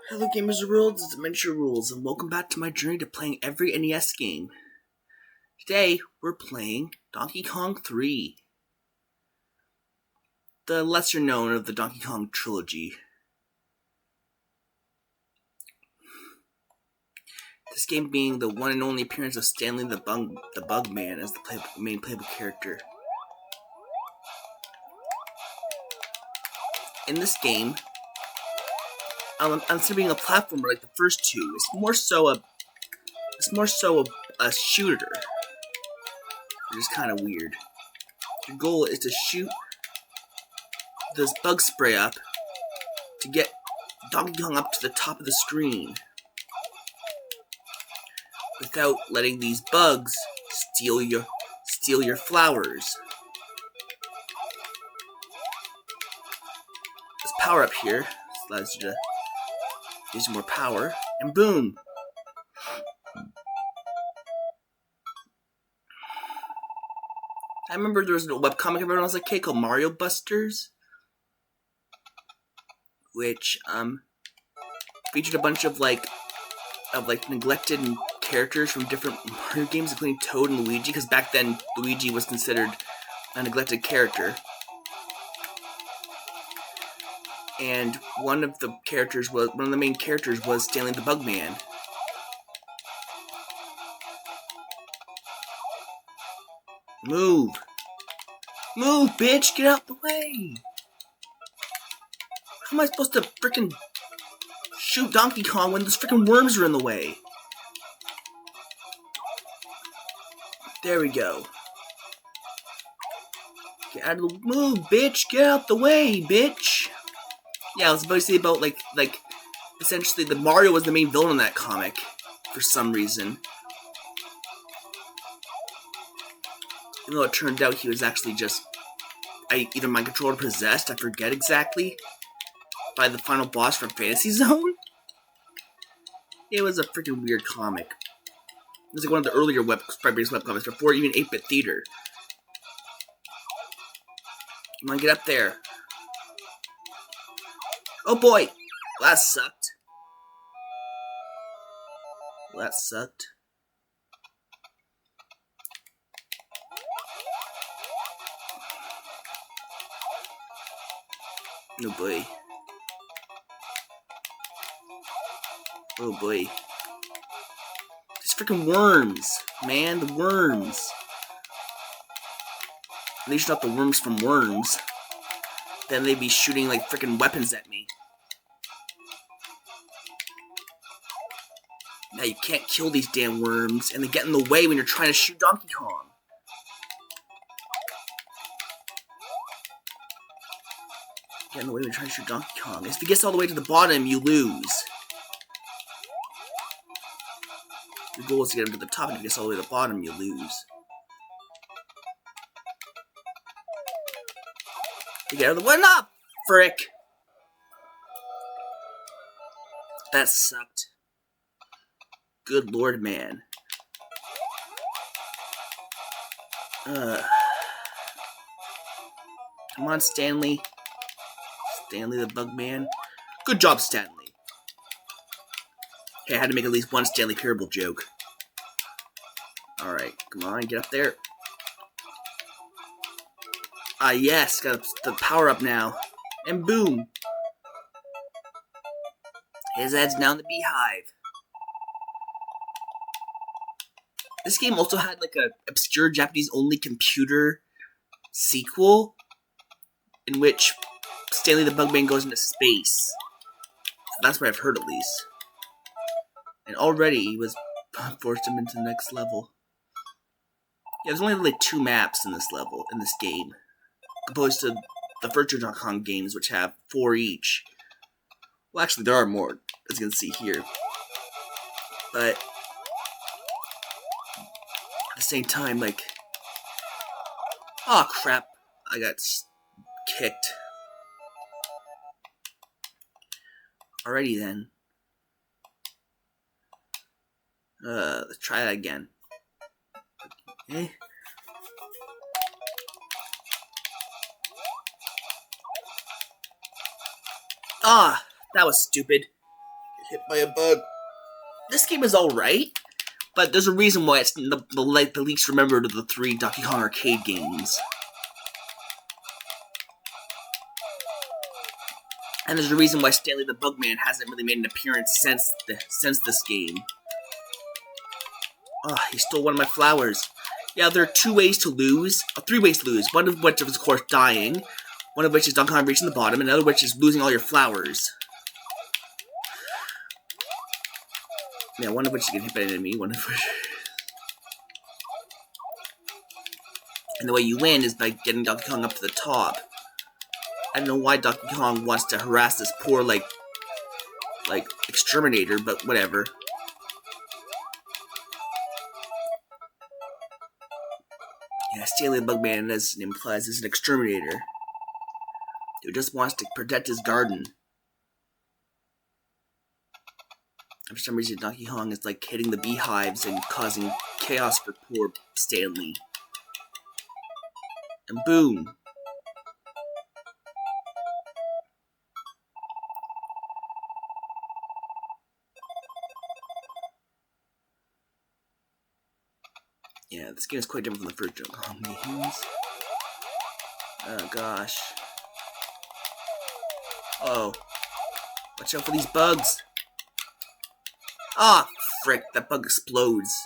Hello gamers of the world, this is Adventure Rules, and welcome back to my journey to playing every NES game. Today, we're playing Donkey Kong 3. The lesser known of the Donkey Kong trilogy. This game being the one and only appearance of Stanley the Bug Man as the main playable character. In this game, instead of being a platformer like the first two, it's more so a shooter, which is kind of weird. Your goal is to shoot this bug spray up to get Donkey Kong up to the top of the screen without letting these bugs steal your flowers. This power up here allows you to use more power, and boom! I remember there was a webcomic I read when I was a kid called Mario Busters, which featured a bunch of neglected characters from different Mario games, including Toad and Luigi, because back then Luigi was considered a neglected character. And one of the main characters was Stanley the Bug Man. Move! Move, bitch! Get out the way! How am I supposed to frickin' shoot Donkey Kong when those frickin' worms are in the way? There we go. Get out of the move, bitch! Get out the way, bitch! Yeah, I was about to say about essentially the Mario was the main villain in that comic for some reason. Even though it turned out he was actually just either mind controlled or possessed, I forget exactly, by the final boss from Fantasy Zone. It was a freaking weird comic. It was like one of the earlier sprite-based webcomics before even 8-bit theater. Come on, get up there. Oh boy! Well, that sucked. Oh boy. Oh boy. These freaking worms! Man, the worms! At least not the worms from Worms. Then they'd be shooting like freaking weapons at me. Now you can't kill these damn worms, and they get in the way when you're trying to shoot Donkey Kong. Get in the way when you're trying to shoot Donkey Kong. If he gets all the way to the bottom, you lose. The goal is to get him to the top, and if he gets all the way to the bottom, you lose. You get out of the way. No! Frick! That sucked. Good lord, man. Come on, Stanley. Stanley the Bug Man. Good job, Stanley. Okay, I had to make at least one Stanley Parable joke. Alright, come on, get up there. Ah, yes, got the power up now. And boom. His head's now in the beehive. This game also had like a obscure Japanese-only computer sequel in which Stanley the Bugman goes into space. That's what I've heard, at least. And already he was forced him into the next level. Yeah, there's only like 2 maps in this level, in this game, opposed to the virtual Donkey Kong games, which have 4 each. Well, actually, there are more, as you can see here. But at the same time, like, oh crap, I got kicked. Alrighty then. Let's try that again. Okay. Ah, that was stupid. Hit by a bug. This game is alright, but there's a reason why it's the least remembered of the 3 Donkey Kong arcade games. And there's a reason why Stanley the Bugman hasn't really made an appearance since this game. Oh, he stole one of my flowers. Yeah, there are 2 ways to lose. 3 ways to lose. One of which is, of course, dying. One of which is Donkey Kong reaching the bottom. And another which is losing all your flowers. Yeah, one of which is getting hit by an enemy. One of which... And the way you win is by getting Donkey Kong up to the top. I don't know why Donkey Kong wants to harass this poor, like exterminator, but whatever. Yeah, Stanley the Bugman, as it implies, is an exterminator who just wants to protect his garden. And for some reason, Donkey Kong is like hitting the beehives and causing chaos for poor Stanley. And boom. Yeah, this game is quite different from the first Donkey Kong games. Oh gosh. Oh. Watch out for these bugs. Ah, frick, that bug explodes.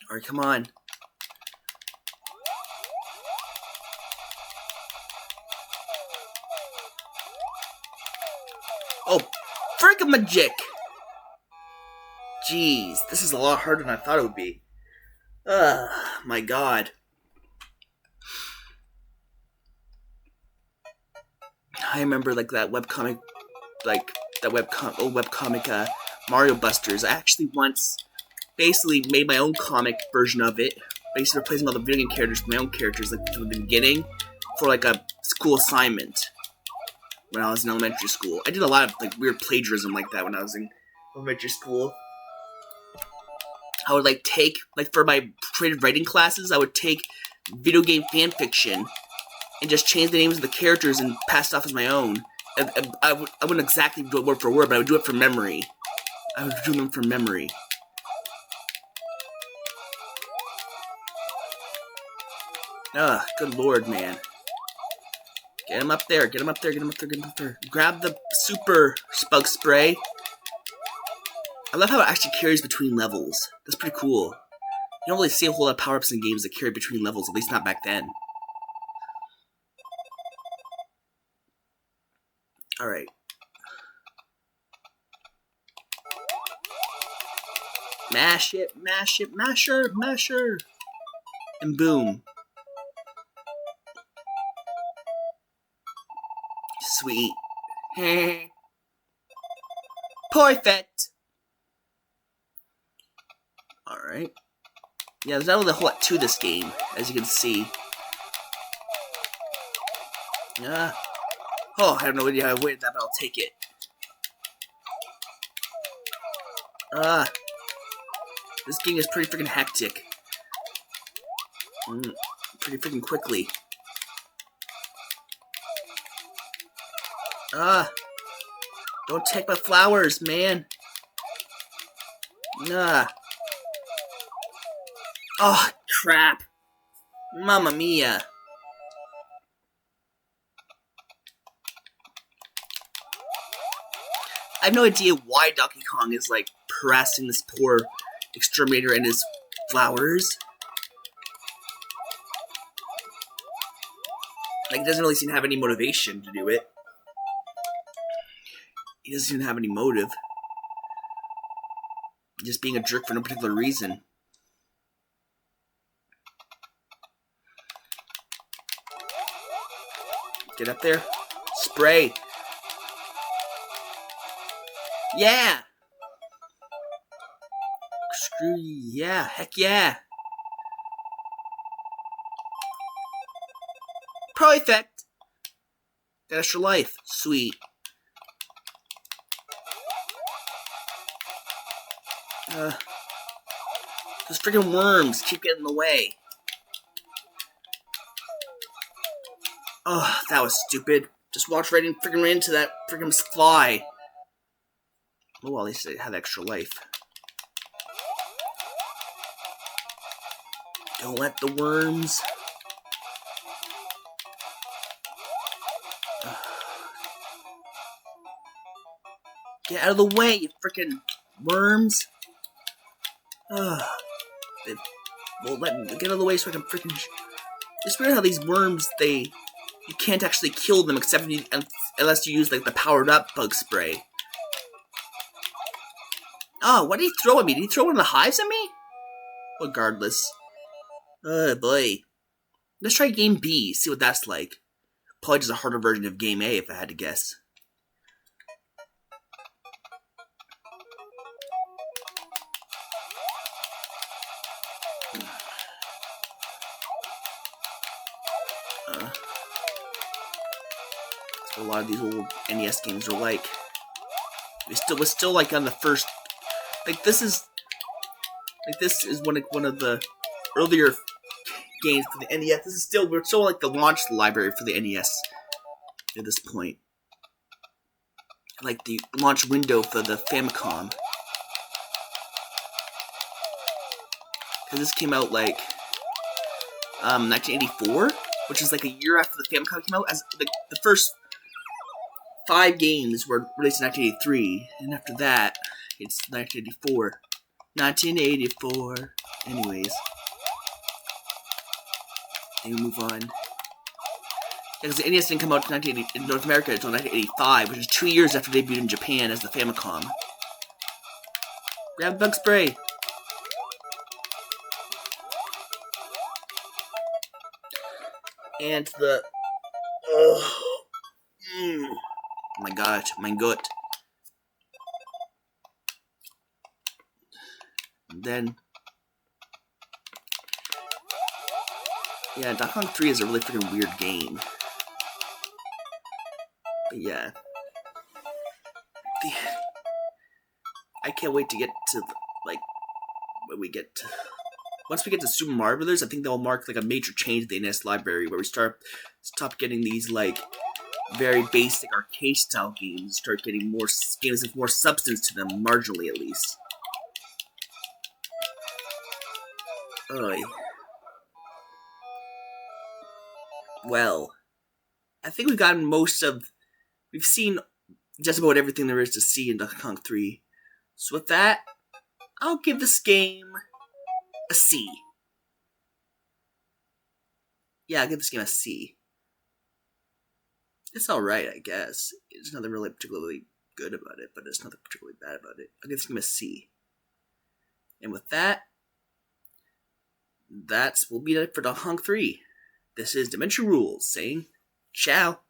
Alright, come on. Oh, frick-a-magic! Jeez, this is a lot harder than I thought it would be. Ugh, my god. I remember, like, that webcomic, old webcomic, Mario Busters. I actually once basically made my own comic version of it, basically replacing all the video game characters with my own characters, like, from the beginning, for, like, a school assignment when I was in elementary school. I did a lot of, like, weird plagiarism like that when I was in elementary school. I would, like, take, like, for my creative writing classes, I would take video game fan fiction and just change the names of the characters and pass it off as my own. I wouldn't exactly do it word for word, but I would do it from memory. I would do them from memory. Ugh, good lord, man. Get him up there, get him up there, get him up there, get him up there. Grab the super bug spray. I love how it actually carries between levels. That's pretty cool. You don't really see a whole lot of power-ups in games that carry between levels, at least not back then. Alright. Mash it, masher, masher! And boom. Sweet. Perfect! Alright. Yeah, there's not really a whole lot to this game, as you can see. Oh, I have no idea how I avoided that, but I'll take it. This game is pretty freaking hectic. Pretty freaking quickly. Don't take my flowers, man. Oh, crap. Mamma mia. I have no idea why Donkey Kong is, like, harassing this poor exterminator and his flowers. Like, he doesn't really seem to have any motivation to do it. He doesn't seem to have any motive. Just being a jerk for no particular reason. Get up there. Spray. Yeah! Screw yeah. Heck yeah. Perfect! Got extra life. Sweet. Those freaking worms keep getting in the way. Oh, that was stupid. Just walked right into that freaking fly. Oh, well, at least they had extra life. Don't let the worms... Get out of the way, you freaking worms! They won't let me get out of the way so I can freaking... It's weird how these worms, you can't actually kill them except unless you use like the powered up bug spray. Oh, what did he throw at me? Did he throw one of the hives at me? Regardless. Oh boy. Let's try game B, see what that's like. Probably just a harder version of game A if I had to guess. A lot of these old NES games are like. We're still like on the first. Like this is one of the earlier games for the NES. We're still like the launch library for the NES at this point. Like the launch window for the Famicom. Because this came out like 1984, which is like a year after the Famicom came out. As the first 5 games were released in 1983, and after that, it's 1984. 1984. Anyways. Then we move on. Because the NES didn't come out in North America until 1985, which is 2 years after it debuted in Japan as the Famicom. Grab bug spray! And the... Oh my god, my gut. And then... Yeah, Donkey Kong 3 is a really freaking weird game. But yeah. I can't wait to get to, like, when we get to... Once we get to Super Mario Brothers, I think that will mark, like, a major change in the NES library, where we stop getting these, like, very basic arcade-style games, start getting more games with more substance to them, marginally at least. Oy. Well, I think we've gotten we've seen just about everything there is to see in Donkey Kong 3. So with that, I'll give this game a C. Yeah, I'll give this game a C. It's alright, I guess. There's nothing really particularly good about it, but there's nothing particularly bad about it. I'll give this game a C. And with that, will be it for Donkey Kong 3. This is Dimension Rules saying ciao.